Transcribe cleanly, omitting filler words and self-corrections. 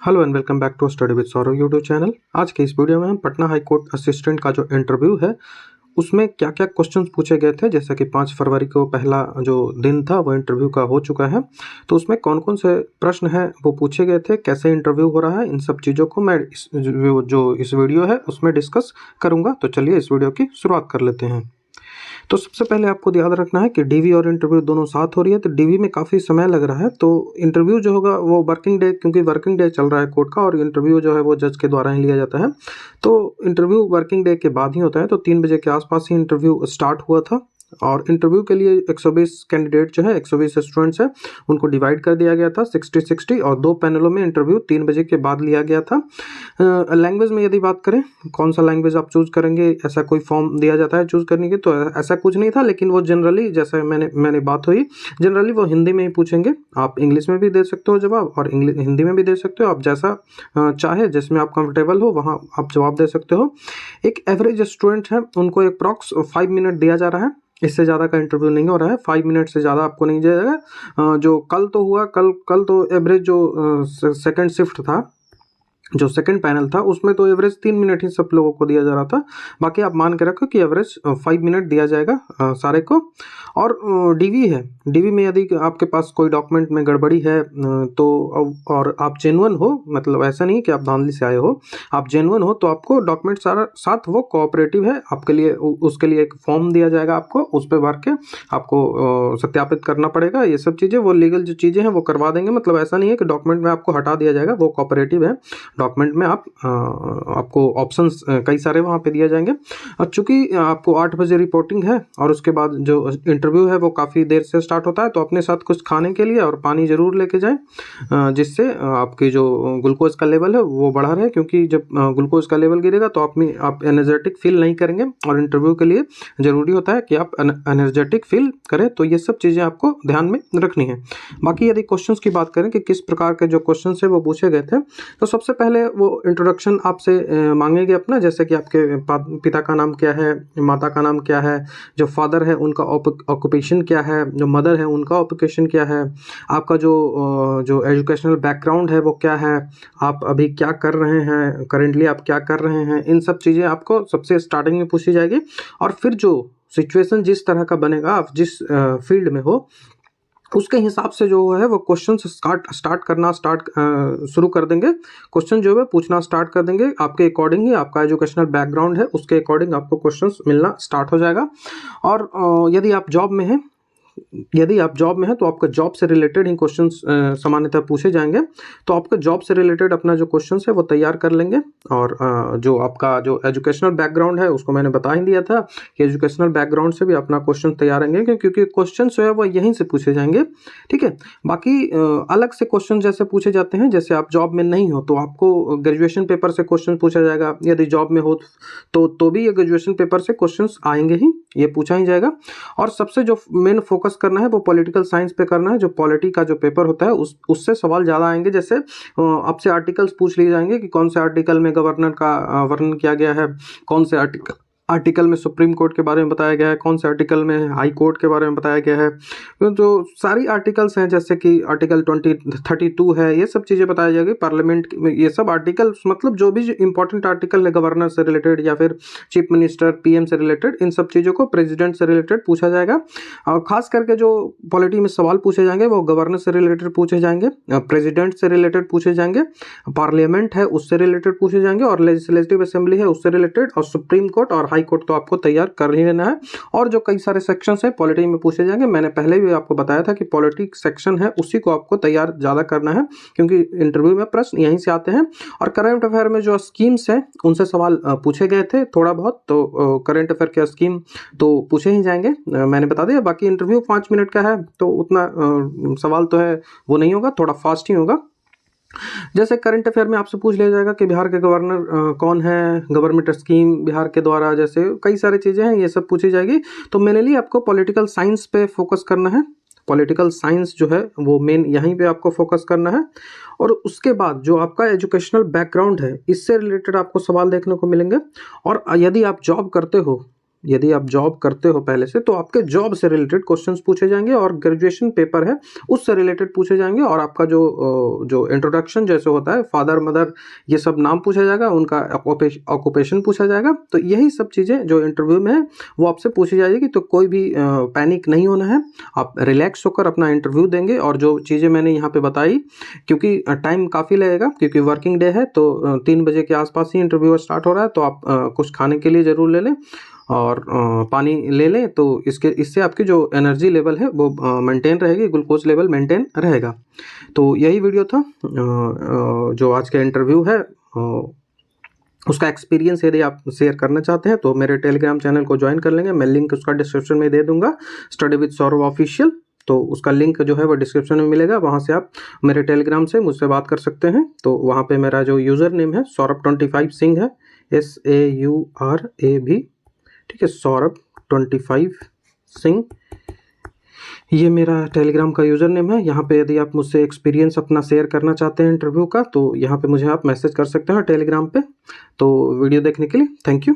Hello and welcome back to study with Saurav YouTube channel. आज के इस वीडियो में हम पटना हाई कोर्ट असिस्टेंट का जो इंटरव्यू है उसमें क्या क्या क्वेश्चंस पूछे गए थे, जैसे कि 5 फरवरी को पहला जो दिन था वो इंटरव्यू का हो चुका है। तो उसमें कौन कौन से प्रश्न हैं वो पूछे गए थे, कैसे इंटरव्यू हो रहा है, इन सब चीज़ों को मैं इस वीडियो है उसमें डिस्कस करूँगा। तो चलिए इस वीडियो की शुरुआत कर लेते हैं। तो सबसे पहले आपको याद रखना है कि डीवी और इंटरव्यू दोनों साथ हो रही है। तो डीवी में काफ़ी समय लग रहा है, तो इंटरव्यू जो होगा वो वर्किंग डे, क्योंकि वर्किंग डे चल रहा है कोर्ट का, और इंटरव्यू जो है वो जज के द्वारा ही लिया जाता है। तो इंटरव्यू वर्किंग डे के बाद ही होता है। तो 3 बजे के आसपास ही इंटरव्यू स्टार्ट हुआ था। और इंटरव्यू के लिए 120 कैंडिडेट जो है, 120 स्टूडेंट्स हैं, उनको डिवाइड कर दिया गया था 60-60, और 2 पैनलों में इंटरव्यू 3 बजे के बाद लिया गया था। लैंग्वेज में यदि बात करें, कौन सा लैंग्वेज आप चूज़ करेंगे, ऐसा कोई फॉर्म दिया जाता है चूज़ करने की, तो ऐसा कुछ नहीं था। लेकिन वो जनरली, जैसे मैंने बात हुई, जनरली वो हिंदी में ही पूछेंगे। आप इंग्लिश में भी दे सकते हो जवाब, और हिंदी में भी दे सकते हो। आप जैसा चाहे, जिसमें आप कंफर्टेबल हो वहाँ आप जवाब दे सकते हो। एक एवरेज स्टूडेंट है, उनको अप्रॉक्स 5 मिनट दिया जा रहा है। इससे ज़्यादा का इंटरव्यू नहीं हो रहा है। 5 मिनट से ज़्यादा आपको नहीं दिया जाएगा। जो कल तो हुआ, कल तो एवरेज जो सेकंड शिफ्ट था, जो सेकंड पैनल था, उसमें तो एवरेज 3 मिनट ही सब लोगों को दिया जा रहा था। बाकी आप मान के रखो कि एवरेज 5 मिनट दिया जाएगा सारे को। और डीवी है, डीवी में यदि आपके पास कोई डॉक्यूमेंट में गड़बड़ी है तो और आप जेन्युइन हो, मतलब ऐसा नहीं कि आप धांधली से आए हो, आप जेन्युइन हो, तो आपको डॉक्यूमेंट सारा साथ, वो कोऑपरेटिव है आपके लिए। उसके लिए एक फॉर्म दिया जाएगा आपको, उस पर भर के आपको सत्यापित करना पड़ेगा। ये सब चीज़ें, वो लीगल जो चीज़ें हैं वो करवा देंगे। मतलब ऐसा नहीं है कि डॉक्यूमेंट में आपको हटा दिया जाएगा, वो कोऑपरेटिव है। डॉक्यूमेंट में आपको ऑप्शंस कई सारे वहाँ पे दिए जाएंगे। और चूंकि आपको 8 बजे रिपोर्टिंग है, और उसके बाद जो इंटरव्यू है वो काफ़ी देर से स्टार्ट होता है, तो अपने साथ कुछ खाने के लिए और पानी ज़रूर लेके जाएं, जिससे आपकी जो ग्लूकोज का लेवल है वो बढ़ा रहे। क्योंकि जब ग्लूकोज का लेवल गिरेगा तो आप एनर्जेटिक फील नहीं करेंगे, और इंटरव्यू के लिए ज़रूरी होता है कि आप एनर्जेटिक फील करें। तो ये सब चीज़ें आपको ध्यान में रखनी है। बाकी यदि क्वेश्चंस की बात करें कि किस प्रकार के जो क्वेश्चन है वो पूछे गए थे, तो सबसे पहले वो इंट्रोडक्शन आपसे मांगेंगे अपना, जैसे कि आपके पिता का नाम क्या है, माता का नाम क्या है, जो फादर है उनका ऑक्यूपेशन क्या है, जो मदर है उनका ऑक्यूपेशन क्या है, आपका जो एजुकेशनल बैकग्राउंड है वो क्या है, आप अभी क्या कर रहे हैं, करेंटली आप क्या कर रहे हैं। इन सब चीज़ें आपको सबसे स्टार्टिंग में पूछी जाएगी। और फिर जो सिचुएशन जिस तरह का बनेगा, आप जिस फील्ड में हो उसके हिसाब से जो है वो क्वेश्चन स्टार्ट शुरू कर देंगे। क्वेश्चन जो है पूछना स्टार्ट कर देंगे। आपके अकॉर्डिंग ही, आपका एजुकेशनल बैकग्राउंड है उसके अकॉर्डिंग आपको क्वेश्चंस मिलना स्टार्ट हो जाएगा। और यदि आप जॉब में हैं तो आपका जॉब से रिलेटेड ही क्वेश्चंस सामान्यतः पूछे जाएंगे। तो आपका जॉब से रिलेटेड अपना जो क्वेश्चंस है वो तैयार कर लेंगे। और जो आपका जो एजुकेशनल बैकग्राउंड है उसको मैंने बता ही दिया था कि एजुकेशनल बैकग्राउंड से भी अपना क्वेश्चन तैयार रहेंगे, क्योंकि क्वेश्चन जो है वो यहीं से पूछे जाएंगे। ठीक है। बाकी अलग से क्वेश्चन जैसे पूछे जाते हैं, जैसे आप जॉब में नहीं हो तो आपको ग्रेजुएशन पेपर से क्वेश्चन पूछा जाएगा। यदि जॉब में हो तो भी ये ग्रेजुएशन पेपर से क्वेश्चन आएंगे ही, ये पूछा ही जाएगा। और सबसे जो मेन फोकस करना है वो पॉलिटिकल साइंस पे करना है। जो पॉलिटी का जो पेपर होता है उससे सवाल ज़्यादा आएंगे। जैसे आपसे आर्टिकल्स पूछ लिए जाएंगे कि कौन से आर्टिकल में गवर्नर का वर्णन किया गया है, कौन से आर्टिकल में सुप्रीम कोर्ट के बारे में बताया गया है, कौन से आर्टिकल में हाई कोर्ट के बारे में बताया गया है। जो सारी आर्टिकल्स हैं, जैसे कि आर्टिकल 32 है, ये सब चीज़ें बताई जाएगी। पार्लियामेंट में ये सब आर्टिकल्स, मतलब जो भी इंपॉर्टेंट आर्टिकल है गवर्नर से रिलेटेड या फिर चीफ मिनिस्टर पीएम से रिलेटेड, इन सब चीज़ों को प्रेसिडेंट से रिलेटेड पूछा जाएगा। और खास करके जो पॉलिटी में सवाल पूछे जाएंगे वो गवर्नर से रिलेटेड पूछे जाएंगे, प्रेसिडेंट से रिलेटेड पूछे जाएंगे, पार्लियामेंट है उससे रिलेटेड पूछे जाएंगे, और लेजिस्लेटिव असेंबली है उससे रिलेटेड, और सुप्रीम कोर्ट और हाई कोर्ट तो आपको तैयार कर ही लेना है। और जो कई सारे सेक्शंस हैं पॉलिटी में पूछे जाएंगे, मैंने पहले भी आपको बताया था कि पॉलिटिक्स सेक्शन है उसी को आपको तैयार ज़्यादा करना है, क्योंकि इंटरव्यू में प्रश्न यहीं से आते हैं। और करंट अफेयर में जो स्कीम्स हैं उनसे सवाल पूछे गए थे थोड़ा बहुत, तो करंट अफेयर के स्कीम तो पूछे ही जाएंगे, मैंने बता दिया। बाकी इंटरव्यू 5 मिनट का है तो उतना सवाल तो है वो नहीं होगा, थोड़ा फास्ट ही होगा। जैसे करंट अफेयर में आपसे पूछ लिया जाएगा कि बिहार के गवर्नर कौन है, गवर्नमेंट स्कीम बिहार के द्वारा, जैसे कई सारी चीज़ें हैं ये सब पूछी जाएगी। तो मेरे लिए आपको पॉलिटिकल साइंस पे फोकस करना है। पॉलिटिकल साइंस जो है वो मेन यहीं पे आपको फोकस करना है। और उसके बाद जो आपका एजुकेशनल बैकग्राउंड है इससे रिलेटेड आपको सवाल देखने को मिलेंगे। और यदि आप जॉब करते हो यदि आप जॉब करते हो पहले से तो आपके जॉब से रिलेटेड क्वेश्चंस पूछे जाएंगे और ग्रेजुएशन पेपर है उससे रिलेटेड पूछे जाएंगे, और आपका जो इंट्रोडक्शन जैसे होता है फादर मदर ये सब नाम पूछा जाएगा, उनका ऑक्यूपेशन पूछा जाएगा। तो यही सब चीज़ें जो इंटरव्यू में है वो आपसे पूछी जाएगी। तो कोई भी पैनिक नहीं होना है, आप रिलैक्स होकर अपना इंटरव्यू देंगे। और जो चीज़ें मैंने यहाँ पे बताई, क्योंकि टाइम काफ़ी लगेगा क्योंकि वर्किंग डे है, तो 3 बजे के आसपास ही इंटरव्यू स्टार्ट हो रहा है, तो आप कुछ खाने के लिए ज़रूर ले लें और पानी ले लें। तो इससे आपकी जो एनर्जी लेवल है वो मेंटेन रहेगी, ग्लूकोज लेवल मेंटेन रहेगा। तो यही वीडियो था जो आज का इंटरव्यू है उसका एक्सपीरियंस यदि आप शेयर करना चाहते हैं तो मेरे टेलीग्राम चैनल को ज्वाइन कर लेंगे। मैं लिंक उसका डिस्क्रिप्शन में दे दूंगा, स्टडी विद सौरभ ऑफिशियल। तो उसका लिंक जो है वो डिस्क्रिप्शन में मिलेगा, वहाँ से आप मेरे टेलीग्राम से मुझसे बात कर सकते हैं। तो वहाँ पे मेरा जो यूज़र नेम है सौरभ25 सिंह है, SAURAB, ठीक है, सौरभ25 सिंह, ये मेरा टेलीग्राम का यूज़र नेम है। यहाँ पे यदि आप मुझसे एक्सपीरियंस अपना शेयर करना चाहते हैं इंटरव्यू का, तो यहाँ पे मुझे आप मैसेज कर सकते हैं टेलीग्राम पे। तो वीडियो देखने के लिए थैंक यू।